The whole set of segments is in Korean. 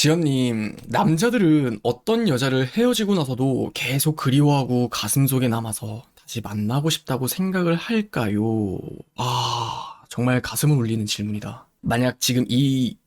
지연님, 남자들은 어떤 여자를 헤어지고 나서도 계속 그리워하고 가슴속에 남아서 다시 만나고 싶다고 생각을 할까요? 정말 가슴을 울리는 질문이다. 만약 지금 이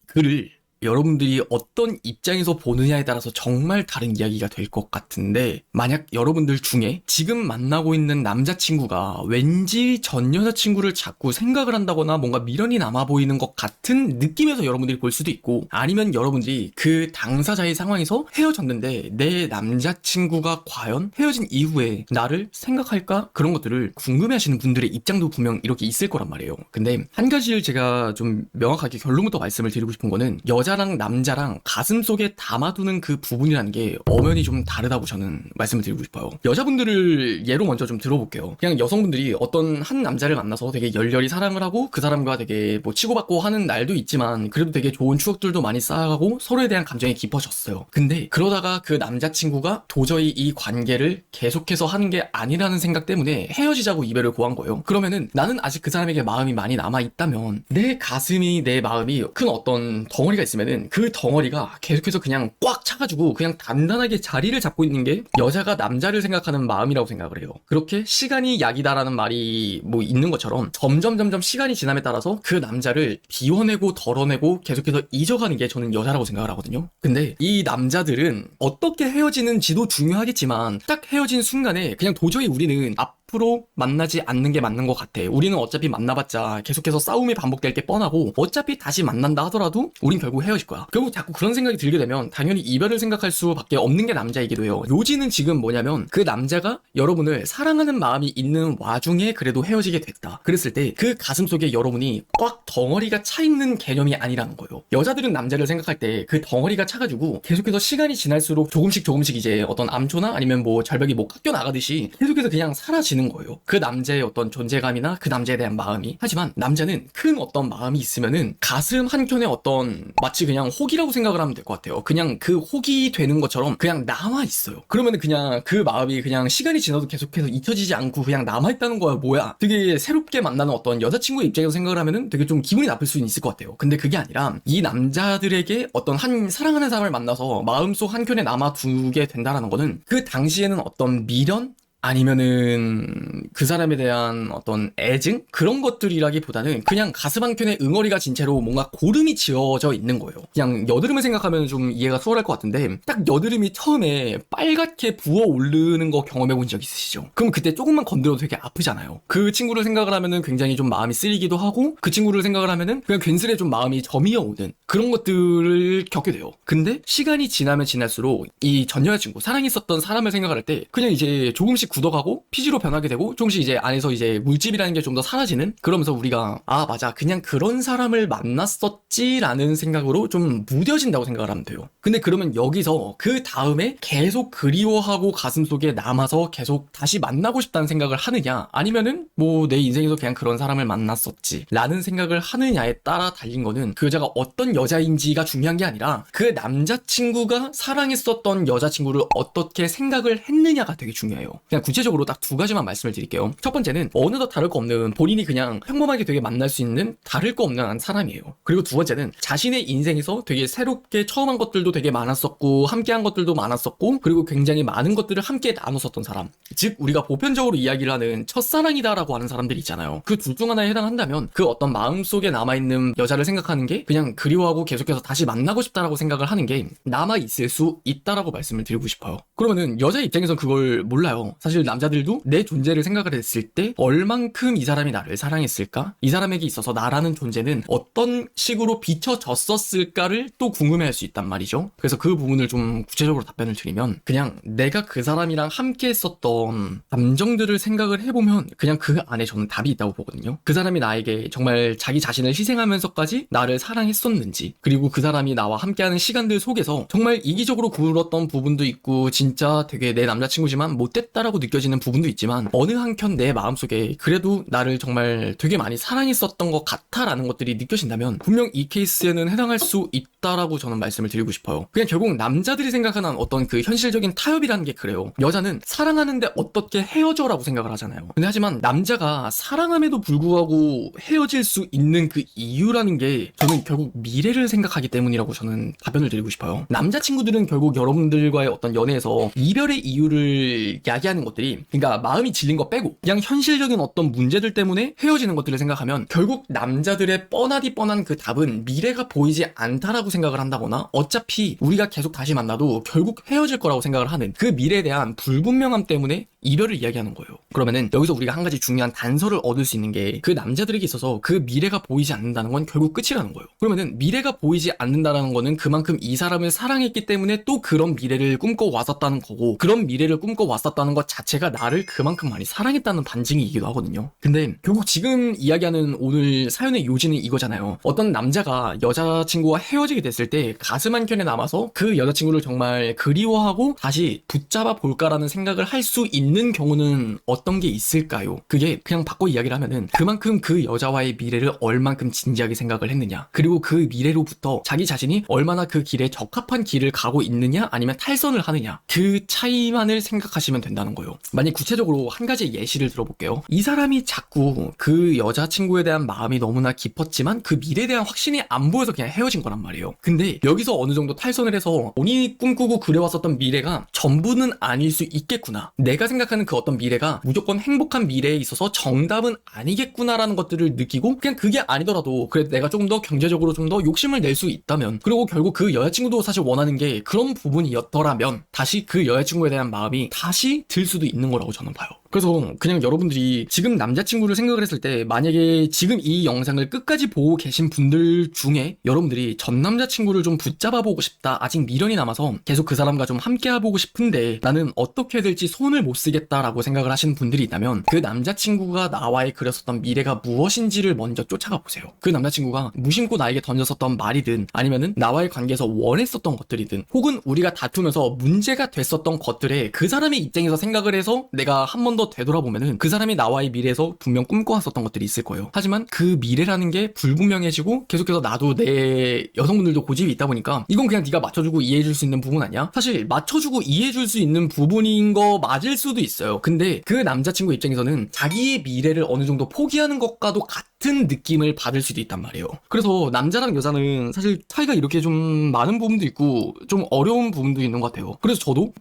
글을 여러분들이 어떤 입장에서 보느냐에 따라서 정말 다른 이야기가 될 것 같은데, 만약 여러분들 중에 지금 만나고 있는 남자친구가 왠지 전 여자친구를 자꾸 생각을 한다거나 뭔가 미련이 남아 보이는 것 같은 느낌에서 여러분들이 볼 수도 있고, 아니면 여러분들이 그 당사자의 상황에서 헤어졌는데 내 남자친구가 과연 헤어진 이후에 나를 생각할까? 그런 것들을 궁금해하시는 분들의 입장도 분명 이렇게 있을 거란 말이에요. 근데 한 가지를 제가 좀 명확하게 결론부터 말씀을 드리고 싶은 거는, 여자랑 남자랑 가슴속에 담아두는 그 부분이라는 게 엄연히 좀 다르다고 저는 말씀을 드리고 싶어요. 여자분들을 예로 먼저 좀 들어볼게요. 그냥 여성분들이 어떤 한 남자를 만나서 되게 열렬히 사랑을 하고 그 사람과 되게 뭐 치고받고 하는 날도 있지만, 그래도 되게 좋은 추억들도 많이 쌓아가고 서로에 대한 감정이 깊어졌어요. 근데 그러다가 그 남자친구가 도저히 이 관계를 계속해서 하는 게 아니라는 생각 때문에 헤어지자고 이별을 고한 거예요. 그러면은 나는 아직 그 사람에게 마음이 많이 남아있다면, 내 가슴이, 내 마음이 큰 어떤 덩어리가 있으면은 그 덩어리가 계속해서 그냥 꽉 차가지고 그냥 단단하게 자리를 잡고 있는 게 여자가 남자를 생각하는 마음이라고 생각을 해요. 그렇게 시간이 약이다라는 말이 뭐 있는 것처럼 점점 시간이 지남에 따라서 그 남자를 비워내고 덜어내고 계속해서 잊어가는 게 저는 여자라고 생각을 하거든요. 근데 이 남자들은 어떻게 헤어지는지도 중요하겠지만, 딱 헤어진 순간에 그냥 도저히 우리는 앞으로 만나지 않는 게 맞는 것 같아. 우리는 어차피 만나봤자 계속해서 싸움이 반복될 게 뻔하고, 어차피 다시 만난다 하더라도 우린 결국 헤어질 거야. 결국 자꾸 그런 생각이 들게 되면 당연히 이별을 생각할 수밖에 없는 게 남자이기도 해요. 요지는 지금 뭐냐면, 그 남자가 여러분을 사랑하는 마음이 있는 와중에 그래도 헤어지게 됐다. 그랬을 때 그 가슴속에 여러분이 꽉 덩어리가 차 있는 개념이 아니라는 거예요. 여자들은 남자를 생각할 때 그 덩어리가 차가지고 계속해서 시간이 지날수록 조금씩 이제 어떤 암초나 아니면 뭐 절벽이 뭐 깎여 나가듯이 계속해서 그냥 사라지는 거예요. 그 남자의 어떤 존재감이나 그 남자에 대한 마음이. 하지만 남자는 큰 어떤 마음이 있으면은 가슴 한켠에 어떤, 마치 그냥 혹이라고 생각을 하면 될 것 같아요. 그냥 그 혹이 되는 것처럼 그냥 남아 있어요. 그러면은 그냥 그 마음이 그냥 시간이 지나도 계속해서 잊혀지지 않고 그냥 남아 있다는 거야. 뭐야? 되게 새롭게 만나는 어떤 여자친구의 입장에서 생각을 하면은 되게 좀 기분이 나쁠 수는 있을 것 같아요. 근데 그게 아니라, 이 남자들에게 어떤 한 사랑하는 사람을 만나서 마음속 한켠에 남아두게 된다라는 거는, 그 당시에는 어떤 미련? 아니면은 그 사람에 대한 어떤 애증? 그런 것들이라기보다는 그냥 가슴 한켠에 응어리가 진 채로 뭔가 고름이 지어져 있는 거예요. 그냥 여드름을 생각하면 좀 이해가 수월할 것 같은데, 딱 여드름이 처음에 빨갛게 부어 오르는 거 경험해 본 적 있으시죠? 그럼 그때 조금만 건드려도 되게 아프잖아요. 그 친구를 생각을 하면은 굉장히 좀 마음이 쓰리기도 하고, 그 친구를 생각을 하면은 그냥 괜스레 좀 마음이 저미어 오는 그런 것들을 겪게 돼요. 근데 시간이 지나면 지날수록 이 전 여자친구, 사랑했었던 사람을 생각할 때 그냥 이제 조금씩 굳어가고 피지로 변하게 되고, 조금씩 이제 안에서 이제 물집이라는 게 좀 더 사라지는, 그러면서 우리가 맞아, 그냥 그런 사람을 만났었지라는 생각으로 좀 무뎌진다고 생각을 하면 돼요. 근데 그러면 여기서 그 다음에 계속 그리워하고 가슴속에 남아서 계속 다시 만나고 싶다는 생각을 하느냐, 아니면은 뭐 내 인생에서 그냥 그런 사람을 만났었지 라는 생각을 하느냐에 따라 달린 거는, 그 여자가 어떤 여자인지가 중요한 게 아니라 그 남자친구가 사랑했었던 여자친구를 어떻게 생각을 했느냐가 되게 중요해요. 그냥 구체적으로 딱 두 가지만 말씀을 드릴게요. 첫 번째는 어느덧 다를 거 없는, 본인이 그냥 평범하게 되게 만날 수 있는 다를 거 없는 사람이에요. 그리고 두 번째는 자신의 인생에서 되게 새롭게 처음 한 것들도 되게 많았었고, 함께 한 것들도 많았었고, 그리고 굉장히 많은 것들을 함께 나눴었던 사람. 즉 우리가 보편적으로 이야기를 하는 첫사랑이다라고 하는 사람들이 있잖아요. 그 둘 중 하나에 해당한다면, 그 어떤 마음속에 남아있는 여자를 생각하는 게 그냥 그리워하고 계속해서 다시 만나고 싶다라고 생각을 하는 게 남아있을 수 있다라고 말씀을 드리고 싶어요. 그러면은 여자 입장에선 그걸 몰라요. 사실 남자들도 내 존재를 생각을 했을 때 얼만큼 이 사람이 나를 사랑했을까? 이 사람에게 있어서 나라는 존재는 어떤 식으로 비춰졌었을까를 또 궁금해할 수 있단 말이죠. 그래서 그 부분을 좀 구체적으로 답변을 드리면, 그냥 내가 그 사람이랑 함께 했었던 감정들을 생각을 해보면 그냥 그 안에 저는 답이 있다고 보거든요. 그 사람이 나에게 정말 자기 자신을 희생하면서까지 나를 사랑했었는지, 그리고 그 사람이 나와 함께하는 시간들 속에서 정말 이기적으로 굴었던 부분도 있고, 진짜 되게 내 남자친구지만 못됐다라고 사랑한다고 느껴지는 부분도 있지만 어느 한켠 내 마음속에 그래도 나를 정말 되게 많이 사랑했었던 것 같아라는 것들이 느껴진다면 분명 이 케이스에는 해당할 수 있다라고 저는 말씀을 드리고 싶어요. 그냥 결국 남자들이 생각하는 어떤 그 현실적인 타협이라는 게 그래요. 여자는 사랑하는데 어떻게 헤어져라고 생각을 하잖아요. 근데 하지만 남자가 사랑함에도 불구하고 헤어질 수 있는 그 이유라는 게 저는 결국 미래를 생각하기 때문이라고 저는 답변을 드리고 싶어요. 남자친구들은 결국 여러분들과의 어떤 연애에서 이별의 이유를 야기하는 것들이, 그러니까 마음이 질린 거 빼고 그냥 현실적인 어떤 문제들 때문에 헤어지는 것들을 생각하면 결국 남자들의 뻔하디 뻔한 그 답은 미래가 보이지 않다라고 생각을 한다거나 어차피 우리가 계속 다시 만나도 결국 헤어질 거라고 생각을 하는 그 미래에 대한 불분명함 때문에 이별을 이야기하는 거예요. 그러면은 여기서 우리가 한 가지 중요한 단서를 얻을 수 있는 게 그 남자들에게 있어서 그 미래가 보이지 않는다는 건 결국 끝이라는 거예요. 그러면은 미래가 보이지 않는다라는 거는 그만큼 이 사람을 사랑했기 때문에 또 그런 미래를 꿈꿔왔었다는 거고, 그런 미래를 꿈꿔왔었다는 것 자체가 나를 그만큼 많이 사랑했다는 반증이기도 하거든요. 근데 결국 지금 이야기하는 오늘 사연의 요지는 이거잖아요. 어떤 남자가 여자친구와 헤어지게 됐을 때 가슴 한켠에 남아서 그 여자친구를 정말 그리워하고 다시 붙잡아 볼까라는 생각을 할 수 있는 경우는 어떤 게 있을까요? 그게 그냥 바꿔 이야기를 하면은 그만큼 그 여자와의 미래를 얼만큼 진지하게 생각을 했느냐, 그리고 그 미래로부터 자기 자신이 얼마나 그 길에 적합한 길을 가고 있느냐 아니면 탈선을 하느냐, 그 차이만을 생각하시면 된다는 거예요. 만약 구체적으로 한 가지 예시를 들어볼게요. 이 사람이 자꾸 그 여자친구에 대한 마음이 너무나 깊었지만 그 미래에 대한 확신이 안 보여서 그냥 헤어진 거란 말이에요. 근데 여기서 어느 정도 탈선을 해서 본인이 꿈꾸고 그려왔었던 미래가 전부는 아닐 수 있겠구나, 내가 생각하는 그 어떤 미래가 무조건 행복한 미래에 있어서 정답은 아니겠구나라는 것들을 느끼고 그냥 그게 아니더라도 그래도 내가 조금 더 경제적으로 좀 더 욕심을 낼 수 있다면, 그리고 결국 그 여자친구도 사실 원하는 게 그런 부분이었더라면 다시 그 여자친구에 대한 마음이 다시 들 수도 있는 거라고 저는 봐요. 그래서 그냥 여러분들이 지금 남자친구를 생각을 했을 때 만약에 지금 이 영상을 끝까지 보고 계신 분들 중에 여러분들이 전 남자친구를 좀 붙잡아보고 싶다, 아직 미련이 남아서 계속 그 사람과 좀 함께 해보고 싶은데 나는 어떻게 해야 될지 손을 못 쓰겠다라고 생각을 하시는 분들이 있다면 그 남자친구가 나와의 그렸었던 미래가 무엇인지를 먼저 쫓아가 보세요. 그 남자친구가 무심코 나에게 던졌었던 말이든 아니면은 나와의 관계에서 원했었던 것들이든 혹은 우리가 다투면서 문제가 됐었던 것들에 그 사람의 입장에서 생각을 해서 내가 한 번 더 되돌아보면은 그 사람이 나와의 미래에서 분명 꿈꿔왔었던 것들이 있을 거예요. 하지만 그 미래라는 게 불분명해지고 계속해서 나도 내 여성분들도 고집이 있다 보니까 이건 그냥 네가 맞춰주고 이해해줄 수 있는 부분 아니야? 사실 맞춰주고 이해해줄 수 있는 부분인 거 맞을 수도 있어요. 근데 그 남자친구 입장에서는 자기의 미래를 어느 정도 포기하는 것과도 같은 느낌을 받을 수도 있단 말이에요. 그래서 남자랑 여자는 사실 차이가 이렇게 좀 많은 부분도 있고 좀 어려운 부분도 있는 것 같아요. 그래서 저도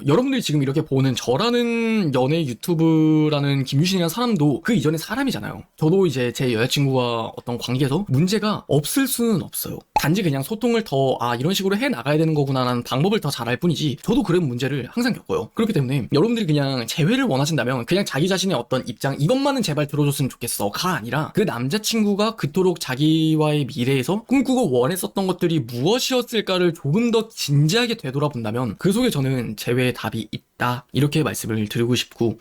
여러분들이 지금 이렇게 보는 저라는 연애 유튜브라는 김유신이라는 사람도 그 이전에 사람이잖아요. 저도 이제 제 여자친구와 어떤 관계에서 문제가 없을 수는 없어요. 단지 그냥 소통을 더 이런 식으로 해 나가야 되는 거구나라는 방법을 더 잘 알 뿐이지 저도 그런 문제를 항상 겪어요. 그렇기 때문에 여러분들이 그냥 재회를 원하신다면 그냥 자기 자신의 어떤 입장, 이것만은 제발 들어줬으면 좋겠어가 아니라 그 남자친구가 그토록 자기와의 미래에서 꿈꾸고 원했었던 것들이 무엇이었을까를 조금 더 진지하게 되돌아본다면 그 속에 저는 재회의 답이 있다, 이렇게 말씀을 드리고 싶고,